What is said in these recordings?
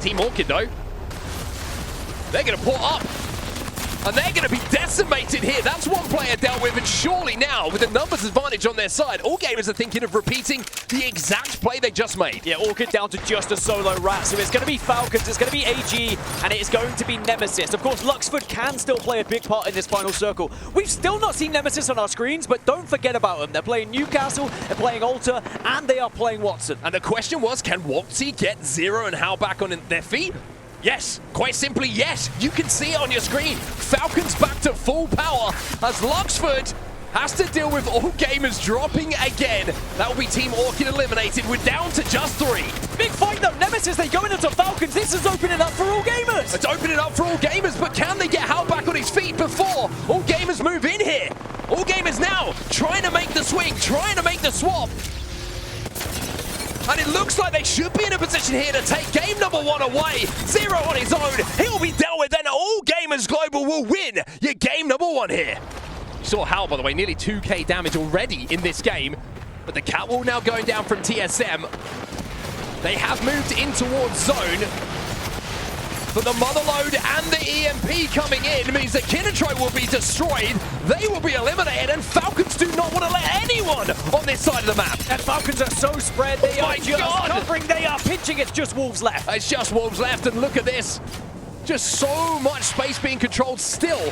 Team Orchid, though, they're going to port up. And they're going to be decimated here. That's one player dealt with, and surely now, with the numbers advantage on their side, all gamers are thinking of repeating the exact play they just made. Yeah, Orchid down to just a solo rat, so it's going to be Falcons, it's going to be AG, and it's going to be Nemesis. Of course, Luxford can still play a big part in this final circle. We've still not seen Nemesis on our screens, but don't forget about them. They're playing Newcastle, they're playing Alter, and they are playing Watson. And the question was, can Watsy get Zero and Hal back on their feet? Yes, quite simply yes. You can see it on your screen. Falcons back to full power as Luxford has to deal with all gamers dropping again. That will be Team Orchid eliminated. We're down to just 3. Big fight though, Nemesis, they go into Falcons. This is opening up for all gamers. It's opening up for all gamers, but can they get Hal back on his feet before all gamers move in here? All gamers now trying to make the swing, trying to make the swap. And it looks like they should be in a position here to take game number 1 away. Zero on his own. He'll be dealt with, then all gamers global will win your game number 1 here. You saw Hal, by the way, nearly 2k damage already in this game. But the catwall now going down from TSM. They have moved in towards zone. But the Motherload and the EMP coming in means that Kinnetrope will be destroyed. They will be eliminated, and Falcons do not want to let anyone on this side of the map. And Falcons are so spread, they are just covering, they are pinching, it's just Wolves left. It's just Wolves left, and look at this. Just so much space being controlled still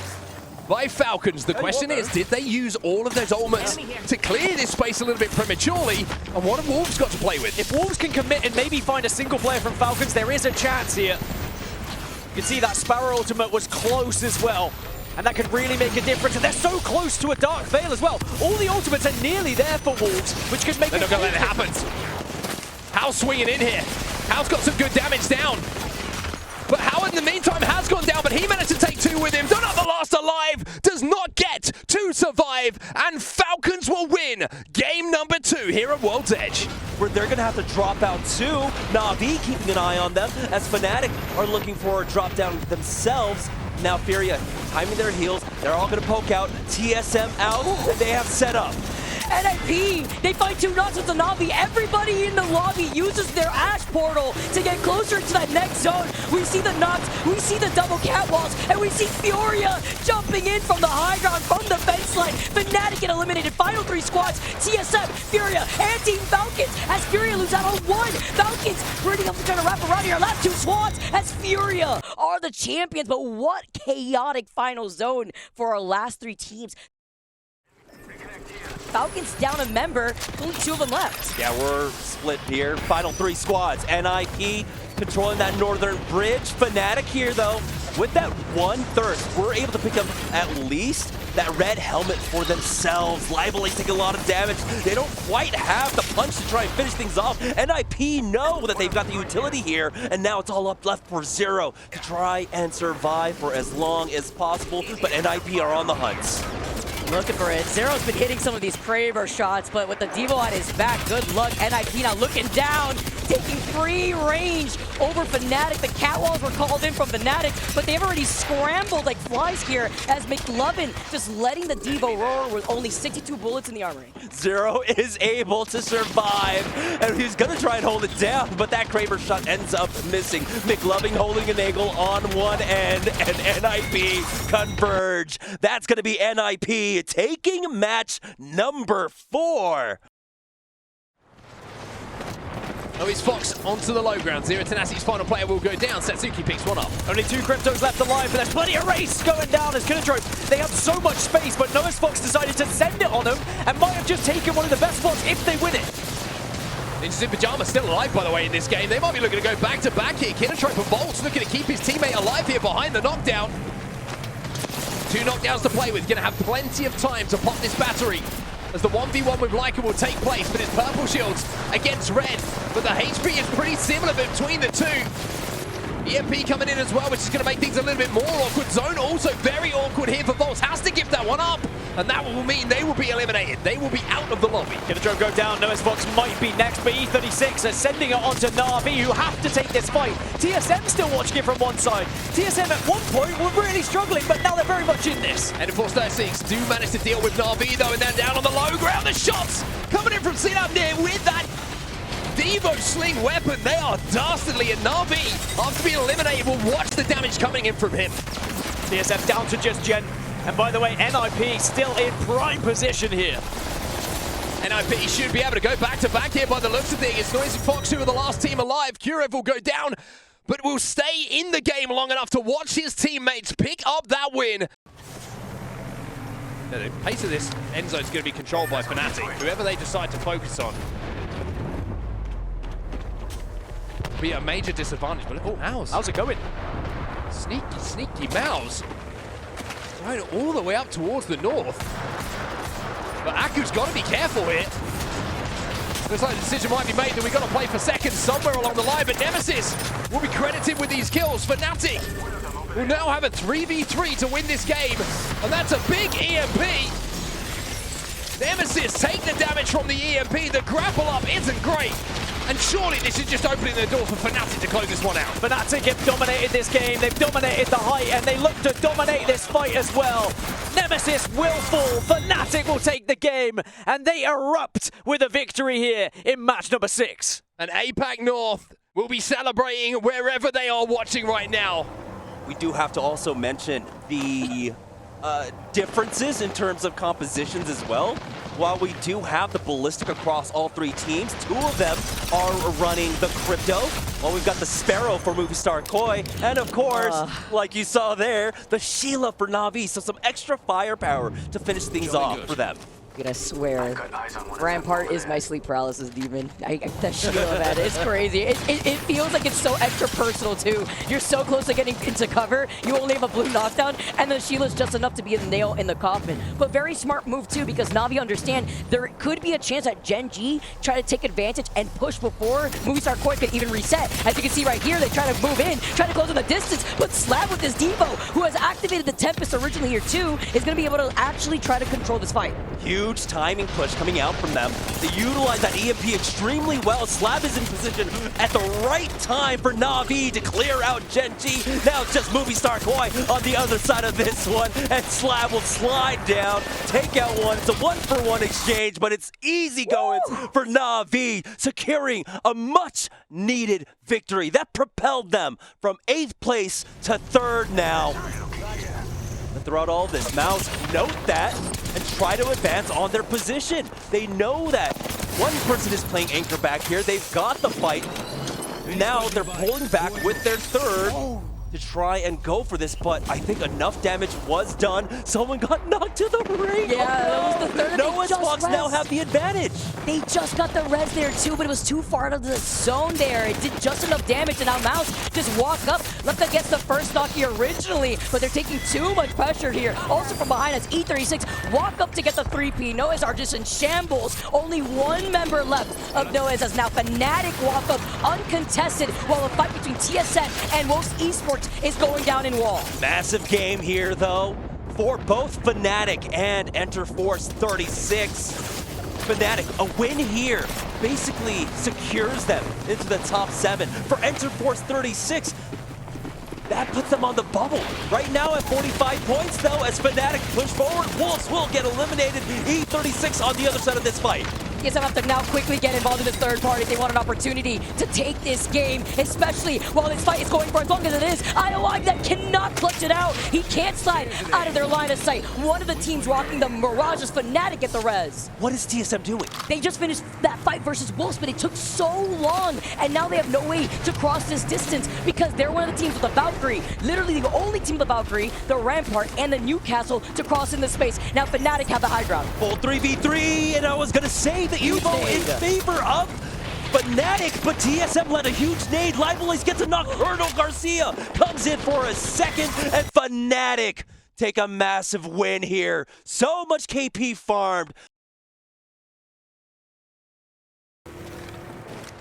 by Falcons. The question is, did they use all of those ultimates to clear this space a little bit prematurely? And what have Wolves got to play with? If Wolves can commit and maybe find a single player from Falcons, there is a chance here. You can see that Sparrow ultimate was close as well, and that could really make a difference. And they're so close to a Dark Veil as well. All the ultimates are nearly there for Wolves, which could make They're not going to let it happen. Hal's swinging in here. Hal's got some good damage down. But Hal in the meantime has gone down, but he managed to take 2 with him. Not the last alive, does not get to survive, and Falcons will win game number 2 here at World's Edge. Where they're going to have to drop out too. Na'Vi keeping an eye on them as Fnatic are looking for a drop down themselves. Now Furia timing their heals. They're all going to poke out. TSM out, and they have set up. NIP, they find 2 knots with the Na'Vi. Everybody in the lobby uses their Ash portal to get closer to that next zone. We see the knots, we see the double catwalks, and we see Furia jumping in from the high ground, from the fence line. Fnatic get eliminated. Final 3 squads, TSM, Furia, and Team Falcons. As Furia loses out on 1, Falcons pretty up to try to wrap around here. Last 2 squads as Furia are the champions. But what chaotic final zone for our last 3 teams. Falcons down a member, only 2 of them left. Yeah, we're split here. Final 3 squads. NIP controlling that northern bridge. Fnatic here, though, with that 1 thirst, we're able to pick up at least that red helmet for themselves. Lively's taking a lot of damage. They don't quite have the punch to try and finish things off. NIP know that they've got the utility here, and now it's all up left for Zero to try and survive for as long as possible, but NIP are on the hunt. Looking for it. Zero's been hitting some of these Kraber shots, but with the Devo at his back, good luck. NIP now looking down, taking free range over Fnatic. The catwalls were called in from Fnatic, but they've already scrambled like flies here as McLovin just letting the Devo roar with only 62 bullets in the armory. Zero is able to survive, and he's gonna try and hold it down, but that Kraber shot ends up missing. McLovin holding an angle on one end, and NIP converge. That's gonna be NIP taking match number 4. Oh, it's Fox onto the low ground. Zero Tenacity's final player will go down. Setsuki picks one up. Only 2 Cryptos left alive, but there's plenty of race going down as Kinnetrope. They have so much space, but Noah's Fox decided to send it on them and might have just taken one of the best spots if they win it. Ninjas in Pyjamas still alive, by the way, in this game. They might be looking to go back-to-back here. Kinnetrope and Bolts looking to keep his teammate alive here behind the knockdown. 2 knockdowns to play with. Going to have plenty of time to pop this battery as the 1v1 with Leica will take place, but it's purple shields against red. But the HP is pretty similar between the 2. EMP coming in as well, which is going to make things a little bit more awkward. Zone also very awkward here for Volts. Has to give that one up, and that will mean they will be eliminated. They will be out of the lobby. Kinnetrope go down. Noah's Fox might be next, but E36 are sending it onto Na'Vi, who have to take this fight. TSM still watching it from one side. TSM at one point were really struggling, but now they're very much in this. And of course, 36 do manage to deal with Na'Vi, though, and they're down on the low ground. The shots coming in from Sinab near with that Evo Sling weapon. They are dastardly, and Na'Vi, after being eliminated, will watch the damage coming in from him. TSM down to just Gen. And by the way, NIP still in prime position here. NIP should be able to go back-to-back here by the looks of things. It's Noisy Fox who are the last team alive. Kurev will go down, but will stay in the game long enough to watch his teammates pick up that win. The pace of this end zone is going to be controlled by Fnatic, whoever they decide to focus on. Be a major disadvantage, but oh, How's it going? Sneaky, sneaky Mouse. Going all the way up towards the north. But Aku's got to be careful here. Looks like the decision might be made that we've got to play for seconds somewhere along the line, but Nemesis will be credited with these kills. Fnatic will now have a 3v3 to win this game, and that's a big EMP. Nemesis take the damage from the EMP. The grapple up isn't great. And surely this is just opening the door for Fnatic to close this one out. Fnatic have dominated this game, they've dominated the height, and they look to dominate this fight as well. Nemesis will fall, Fnatic will take the game, and they erupt with a victory here in match number 6. And APAC North will be celebrating wherever they are watching right now. We do have to also mention the differences in terms of compositions as well. While we do have the ballistic across all 3 teams, 2 of them are running the crypto, while we've got the Sparrow for Movie Star Koi, and of course, like you saw there, the Sheila for Na'Vi, so some extra firepower to finish things off for them. I swear, Rampart is my sleep paralysis demon. That Sheila, man, it's crazy. It feels like it's so extra personal too. You're so close to getting into cover, you only have a blue knockdown, and then Sheila's just enough to be a nail in the coffin. But very smart move too, because Na'Vi understand there could be a chance that Gen G try to take advantage and push before Movie Star Koi could even reset. As you can see right here, they try to move in, try to close in the distance, but Slab with this Devo, who has activated the Tempest originally here too, is going to be able to actually try to control this fight. Huge timing push coming out from them. They utilize that EMP extremely well. Slab is in position at the right time for Na'Vi to clear out Gen G. Now it's just Movie Star Koi on the other side of this one, and Slab will slide down, take out one. It's a 1-for-1 exchange, but it's easy going for Na'Vi, securing a much-needed victory. That propelled them from 8th place to 3rd now. And throughout all this, Mouse note that and try to advance on their position. They know that one person is playing anchor back here. They've got the fight. Now they're pulling back with their 3rd to try and go for this, but I think enough damage was done. Someone got knocked to the ring. Yeah, that was the 3rd. Noah's Fox now have the advantage. They just got the res there too, but it was too far out of the zone there. It did just enough damage, and now Mouse just walked up, left against the first stock here originally, but they're taking too much pressure here. Also from behind us, E36 walk up to get the 3P. Noah's are just in shambles. Only 1 member left of Noah's as now Fnatic walk up uncontested, while the fight between TSM and Wolves Esports is going down in wall. Massive game here though for both Fnatic and Enter Force 36. Fnatic, a win here basically secures them into the top 7. For Enter Force 36, that puts them on the bubble. Right now at 45 points though, as Fnatic push forward, Wolves will get eliminated. E36 on the other side of this fight. TSM have to now quickly get involved in the 3rd party if they want an opportunity to take this game, especially while this fight is going for as long as it is. IOI that cannot clutch it out. He can't slide out of their line of sight. One of the teams rocking the Mirage is Fnatic at the res. What is TSM doing? They just finished that fight versus Wolves, but it took so long, and now they have no way to cross this distance because they're one of the teams with the Valkyrie, literally the only team with the Valkyrie, the Rampart, and the Newcastle to cross in this space. Now Fnatic have the high ground. Full 3v3, and I was gonna say the Evo in favor of Fnatic, but TSM led a huge nade. Lively's gets a knock. Colonel Garcia comes in for a 2nd, and Fnatic take a massive win here. So much KP farmed.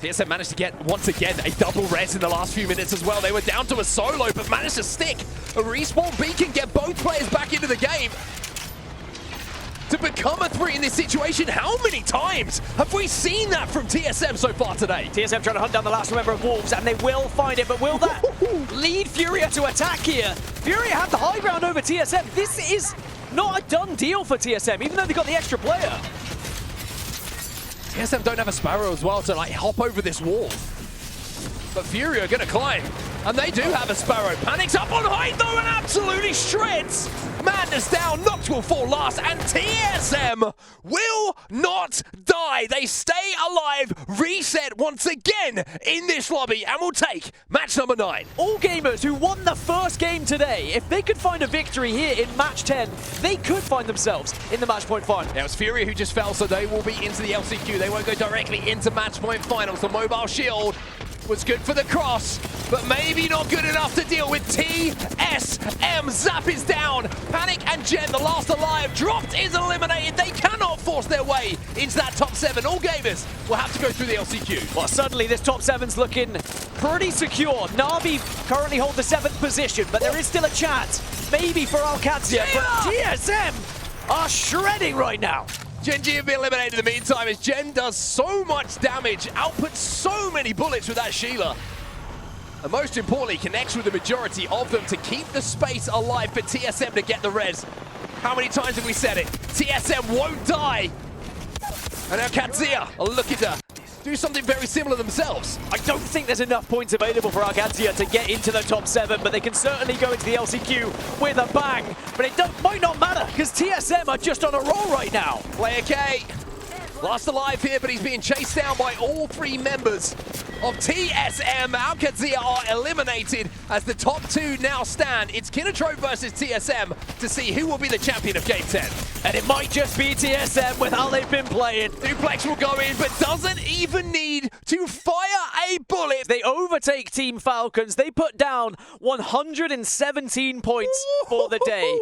TSM managed to get, once again, a double res in the last few minutes as well. They were down to a solo, but managed to stick a respawn beacon, get both players back into the game. To become a 3 in this situation, how many times have we seen that from TSM so far today? TSM trying to hunt down the last member of Wolves, and they will find it, but will that lead Furia to attack here? Furia have the high ground over TSM. This is not a done deal for TSM, even though they got the extra player. TSM don't have a Sparrow as well to like hop over this wall. But Furia are gonna climb, and they do have a Sparrow. Panic's up on height though and absolutely shreds. Madness down, Nox will fall last, and TSM will not die. They stay alive, reset once again in this lobby, and will take match number 9. All gamers who won the first game today, if they could find a victory here in match 10, they could find themselves in the match point final. Now it's Furia who just fell, so they will be into the LCQ. They won't go directly into match point finals. The mobile shield was good for the cross, but maybe not good enough to deal with TSM. Zap is down. Panic and Jen, the last alive, dropped, is eliminated. They cannot force their way into that top 7. All gamers will have to go through the LCQ. Well, suddenly this top 7's looking pretty secure. Na'Vi currently hold the 7th position, but there is still a chance, maybe for ALGS, but TSM are shredding right now. Gen G have been eliminated in the meantime as Jen does so much damage, outputs so many bullets with that Sheila. And most importantly, connects with the majority of them to keep the space alive for TSM to get the res. How many times have we said it? TSM won't die. And now Katzia are looking to do something very similar themselves. I don't think there's enough points available for ALGS to get into the top 7, but they can certainly go into the LCQ with a bang. But it might not matter, because TSM are just on a roll right now. Player K, last alive here, but he's being chased down by all 3 members of TSM. ALGS are eliminated as the top 2 now stand. It's Kinatrope versus TSM to see who will be the champion of Game 10. And it might just be TSM with how they've been playing. Duplex will go in, but doesn't even need to fire a bullet. They overtake Team Falcons. They put down 117 points for the day.